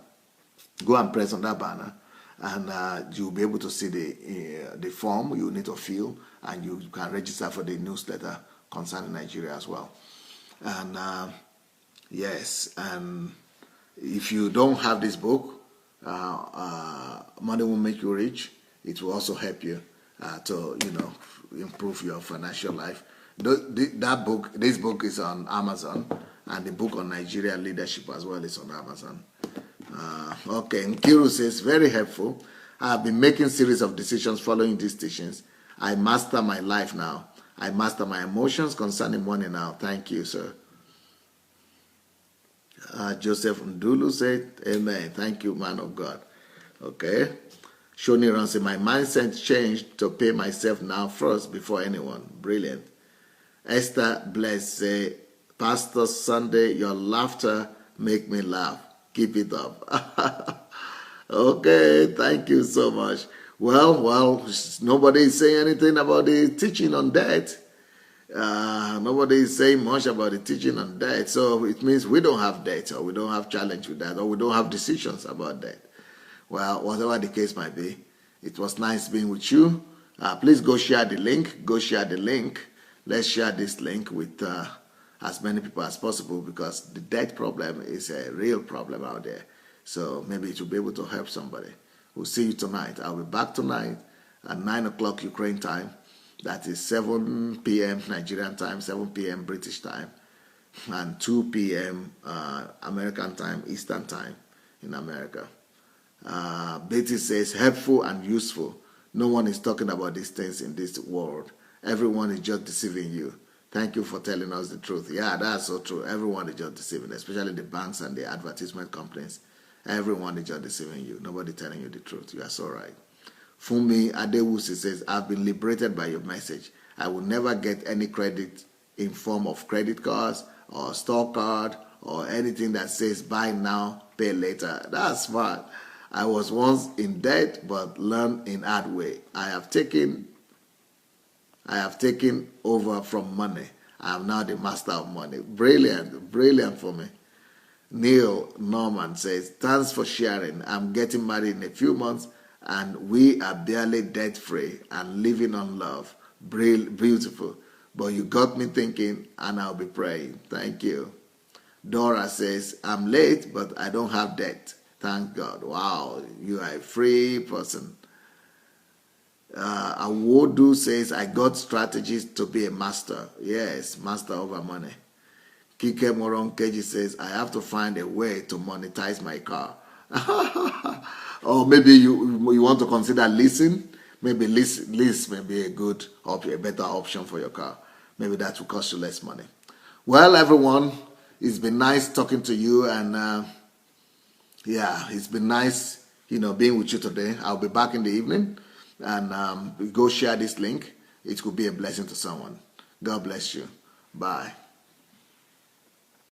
Go and press on that banner, and you'll be able to see the form you need to fill, and you can register for the newsletter concerning Nigeria as well. And yes, and if you don't have this book, Money Will Make You Rich, it will also help you to improve your financial life. This book is on Amazon, and the book on Nigeria leadership as well is on Amazon. Okay, Nkiru says, very helpful. I have been making series of decisions following these teachings. I master my life now. I master my emotions concerning money now. Thank you, sir. Joseph Ndulu said, amen. Thank you, man of God. Okay. Shoni Ron said, my mindset changed to pay myself now first before anyone. Brilliant. Esther Bless say, Pastor Sandey, your laughter make me laugh. Keep it up. Okay, thank you so much. Well, nobody is saying anything about the teaching on debt. Nobody is saying much about the teaching on debt. So it means we don't have debt, or we don't have challenge with that, or we don't have decisions about that. Well, whatever the case might be, it was nice being with you. Please go share the link. Go share the link. Let's share this link with as many people as possible, because the debt problem is a real problem out there. So maybe it will be able to help somebody. We'll see you tonight. I'll be back tonight at 9 o'clock Ukraine time. That is 7 p.m. Nigerian time, 7 p.m. British time, and 2 p.m. American time, Eastern time in America. Betty says, helpful and useful. No one is talking about these things in this world. Everyone is just deceiving you. Thank you for telling us the truth. Yeah, that's so true. Everyone is just deceiving, especially the banks and the advertisement companies. Everyone is just deceiving you. Nobody telling you the truth. You are so right. Fumi Adewusi says, I've been liberated by your message. I will never get any credit in form of credit cards or store card or anything that says buy now, pay later. That's smart. I was once in debt, but learned in hard way. I have taken over from money. I am now the master of money. Brilliant, brilliant for me. Neil Norman says, thanks for sharing. I'm getting married in a few months, and we are barely debt-free and living on love. Beautiful. But you got me thinking, and I'll be praying. Thank you. Dora says, I'm late, but I don't have debt. Thank God. Wow, you are a free person. Awodu says, I got strategies to be a master. Yes, master over money. Kike Moron Keji says, I have to find a way to monetize my car. Or maybe you want to consider leasing. Maybe lease may be a better option for your car. Maybe that will cost you less money. Well, everyone, it's been nice talking to you, and yeah, it's been nice, being with you today. I'll be back in the evening, and go share this link. It could be a blessing to someone. God bless you. Bye.